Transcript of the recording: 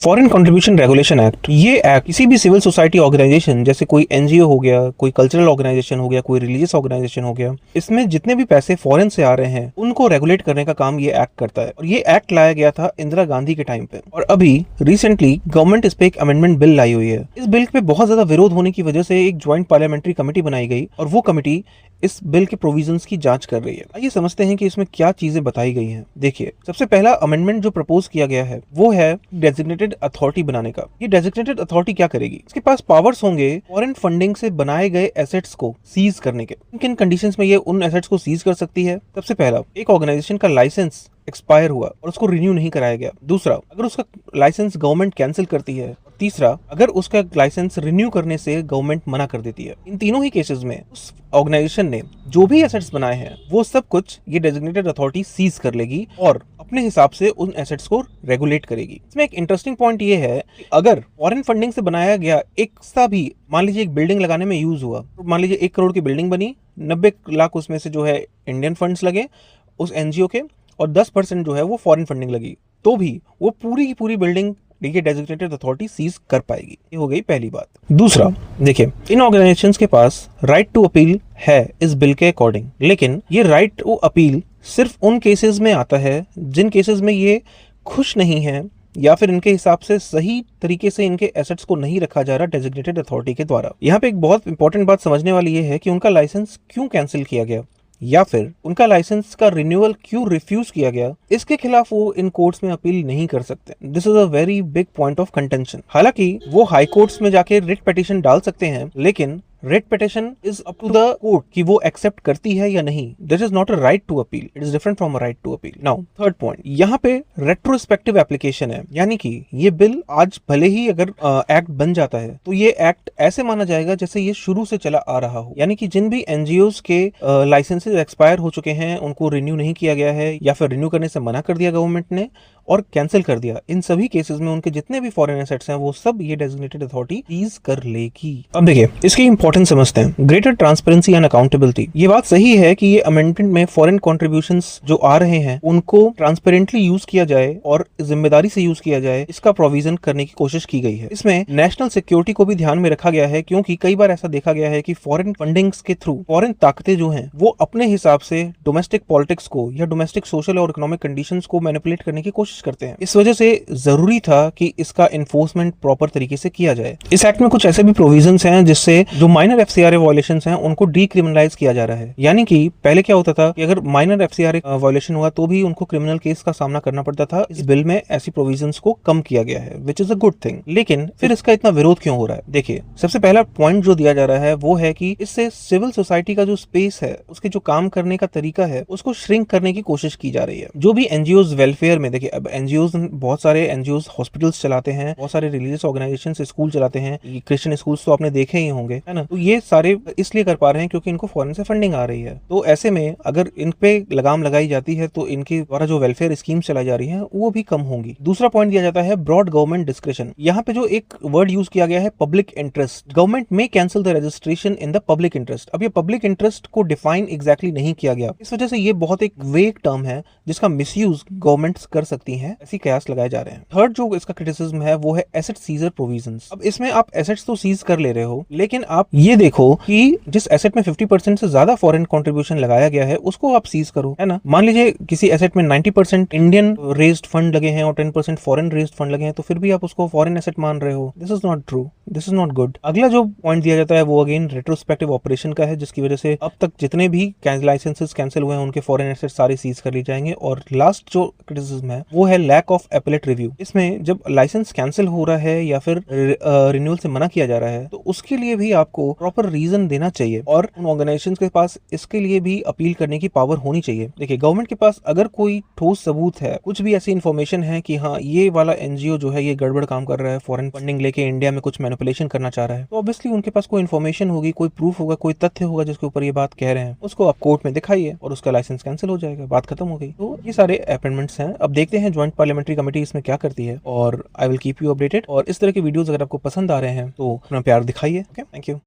Foreign contribution regulation act, ये act किसी भी सिविल सोसाइटी ऑर्गेनाइजेशन जैसे कोई एनजीओ हो गया, कोई कल्चरल ऑर्गेनाइजेशन हो गया, कोई रिलीजियस ऑर्गेनाइजेशन हो गया, इसमें जितने भी पैसे फॉरेन से आ रहे हैं उनको रेगुलेट करने का काम ये एक्ट करता है। और ये एक्ट लाया गया था इंदिरा गांधी के टाइम पे, और अभी रिसेंटली गवर्नमेंट इस पे एक अमेंडमेंट बिल लाई हुई है। इस बिल पे बहुत ज्यादा विरोध होने की वजह से एक ज्वाइंट पार्लियामेंट्री कमेटी बनाई गई और वो कमेटी इस बिल के प्रोविजंस की जांच कर रही है। आइए समझते हैं कि इसमें क्या चीजें बताई गई हैं। देखिए, सबसे पहला अमेंडमेंट जो प्रपोज किया गया है वो है डेजिग्नेटेड अथॉरिटी बनाने का। ये डेजिग्नेटेड अथॉरिटी क्या करेगी? इसके पास पावर्स होंगे फॉरेन फंडिंग से बनाए गए एसेट्स को सीज करने के। किन कंडीशंस में ये उन एसेट्स को सीज कर सकती है? सबसे पहला, एक ऑर्गेनाइजेशन का लाइसेंस एक्सपायर हुआ और उसको रिन्यू नहीं कराया गया। दूसरा, अगर उसका लाइसेंस गवर्नमेंट कैंसिल करती है। तीसरा, अगर उसका लाइसेंस रिन्यू करने से गवर्नमेंट मना कर देती है। इन तीनों ही केसेस में उस ऑर्गेनाइजेशन ने जो भी एसेट्स बनाए हैं वो सब कुछ ये डेजिग्नेटेड अथॉरिटी सीज कर लेगी और अपने हिसाब से उन एसेट्स को रेगुलेट करेगी। इसमें एक इंटरेस्टिंग पॉइंट ये है कि अगर फॉरेन फंडिंग से बनाया गया एक सा भी, मान लीजिए एक बिल्डिंग लगाने में यूज हुआ, तो मान लीजिए 1 करोड़ की बिल्डिंग बनी, 90 लाख उसमें से जो है इंडियन फंड्स लगे उस एनजीओ के और 10% जो है वो फॉरेन फंडिंग लगी, तो भी वो पूरी की पूरी बिल्डिंग देखिए डेजिग्नेटेड अथॉरिटी सीज कर पाएगी। ये हो गई पहली बात। दूसरा, देखिए इन ऑर्गेनाइजेशंस के पास राइट टू अपील है इस बिल के अकॉर्डिंग, लेकिन ये राइट टू अपील सिर्फ उन केसेस में आता है जिन केसेस में ये खुश नहीं है या फिर इनके हिसाब से सही तरीके से इनके एसेट्स को नहीं रखा जा रहा डेजिग्नेटेड अथॉरिटी के द्वारा। यहाँ पे एक बहुत इंपॉर्टेंट बात समझने वाली ये है कि उनका लाइसेंस क्यों कैंसिल किया गया या फिर उनका लाइसेंस का रिन्यूअल क्यों रिफ्यूज किया गया, इसके खिलाफ वो इन कोर्ट्स में अपील नहीं कर सकते। This is a very big point of contention. हालांकि वो हाई कोर्ट्स में जाके रिट पिटीशन डाल सकते हैं, लेकिन writ petition is up to the court कि वो एक्सेप्ट करती है या नहीं। This is not a right to appeal, it is different from a right to appeal. Now third point, यहाँ पे रेट्रोस्पेक्टिव एप्लीकेशन है, यानी कि ये बिल आज भले ही अगर एक्ट बन जाता है तो ये एक्ट ऐसे माना जाएगा जैसे ये शुरू से चला आ रहा हो। यानी कि जिन भी एनजीओज के लाइसेंसेज एक्सपायर हो चुके हैं, उनको रिन्यू नहीं किया गया है या फिर रिन्यू करने से मना कर दिया गवर्नमेंट ने और कैंसिल कर दिया, इन सभी केसेस में उनके जितने भी फॉरेन एसेट्स हैं वो सब ये डेजिग्नेटेड अथॉरिटी सीज कर लेगी। अब देखिए इसकी इंपॉर्टेंस समझते हैं। ग्रेटर ट्रांसपेरेंसी एंड अकाउंटेबिलिटी, ये बात सही है कि ये अमेंडमेंट में फॉरेन कॉन्ट्रीब्यूशंस जो आ रहे हैं उनको ट्रांसपेरेंटली यूज किया जाए और जिम्मेदारी से यूज किया जाए, इसका प्रोविजन करने की कोशिश की गई है। इसमें नेशनल सिक्योरिटी को भी ध्यान में रखा गया है, क्योंकि कई बार ऐसा देखा गया है कि फॉरेन फंडिंग्स के थ्रू फॉरेन ताकतें जो हैं वो अपने हिसाब से डोमेस्टिक पॉलिटिक्स को या डोमेस्टिक सोशल और इकोनॉमिक कंडीशंस को मैनिपुलेट करने की कोशिश करते हैं। इस वजह से जरूरी था कि इसका इन्फोर्समेंट प्रॉपर तरीके से किया जाए। इस एक्ट में कुछ ऐसे भी प्रोविजंस हैं जिससे जो माइनर एफसीआरए वायलेशंस हैं उनको डीक्रिमिनलाइज किया जा रहा है। यानी कि पहले क्या होता था कि अगर माइनर एफसीआरए वायलेशन हुआ तो भी उनको क्रिमिनल केस का सामना करना पड़ता था। इस बिल में ऐसी प्रोविजंस को कम किया गया है, which is a good thing. लेकिन फिर इसका इतना विरोध क्यों हो रहा है? देखिए, सबसे पहला पॉइंट जो दिया जा रहा है वो है कि इससे सिविल सोसाइटी का जो स्पेस है, उसके जो काम करने का तरीका है, उसको श्रिंक करने की कोशिश की जा रही है। जो भी एनजीओज वेलफेयर में, देखिए अब एनजीओज, बहुत सारे एनजीओज हॉस्पिटल्स चलाते हैं, बहुत सारे रिलीजियस ऑर्गेनाइजेशन स्कूल चलाते हैं, क्रिश्चियन स्कूल्स तो आपने देखे ही होंगे, है ना। तो ये सारे इसलिए कर पा रहे हैं क्योंकि इनको फॉरेन से फंडिंग आ रही है। तो ऐसे में अगर इन पे लगाम लगाई जाती है तो इनके द्वारा जो वेलफेयर स्कीम चलाई जा रही है वो भी कम होंगी। दूसरा पॉइंट दिया जाता है ब्रॉड गवर्नमेंट डिस्क्रेशन। यहाँ पे जो एक वर्ड यूज किया गया है पब्लिक इंटरेस्ट, गवर्नमेंट में cancel the registration in the public interest. अब ये पब्लिक इंटरेस्ट को डिफाइन एग्जैक्टली नहीं किया गया, इस वजह से ये बहुत एक वेग टर्म है जिसका मिसयूज गवर्नमेंट्स कर सकती हैं, ऐसी कयास लगाए जा रहे हैं। थर्ड जो इसका क्रिटिसिज्म है वो है एसेट सीजर प्रोविजंस। अब इसमें आप एसेट्स तो सीज कर ले रहे हो, लेकिन आप ये देखो कि जिस एसेट में 50% से ज्यादा फॉरेन कंट्रीब्यूशन लगाया गया है उसको आप सीज करो, है ना। मान लीजिए किसी एसेट में 90% इंडियन रेज्ड फंड लगे हैं और 10% फॉरेन रेज्ड फंड लगे हैं, तो फिर भी आप उसको फॉरेन एसेट मान रहे हो। This is not true, this is not good. अगला जो पॉइंट दिया जाता है वो अगेन रेट्रोस्पेक्टिव ऑपरेशन का है, जिसकी वजह से अब तक जितने भी लाइसेंसेस कैंसिल हुए हैं उनके फॉरेन एसेट सारे सीज कर लिए जाएंगे। और लास्ट जो क्रिटिसिज्म है वो है लैक ऑफ एपेलेट रिव्यू। इसमें जब लाइसेंस कैंसिल हो रहा है या फिर रिन्यूअल से मना किया जा रहा है तो उसके लिए भी आपको प्रॉपर रीजन देना चाहिए और उन ऑर्गेनाइजेशंस के पास इसके लिए भी अपील करने की पावर होनी चाहिए। देखिए, गवर्नमेंट के पास अगर कोई ठोस सबूत है, कुछ भी ऐसी इन्फॉर्मेशन है कि हाँ ये वाला एनजीओ जो है ये गड़बड़ काम कर रहा है, फॉरेन फंडिंग लेके इंडिया में कुछ मैनिपुलेशन करना चाह रहा है, तो ऑब्वियसली उनके पास कोई इन्फॉर्मेशन होगी, कोई प्रूफ होगा, कोई तथ्य होगा जिसके ऊपर ये बात कह रहे हैं, उसको आप कोर्ट में दिखाइए और उसका लाइसेंस कैंसिल हो जाएगा, बात खत्म हो गई। तो ये सारे अमेंडमेंट्स हैं। अब देखते हैं ज्वाइंट पार्लियामेंट्री कमेटी इसमें क्या करती है और I will keep you updated. और इस तरह के वीडियोस अगर आपको पसंद आ रहे हैं तो अपना प्यार दिखाइए। Okay, thank you.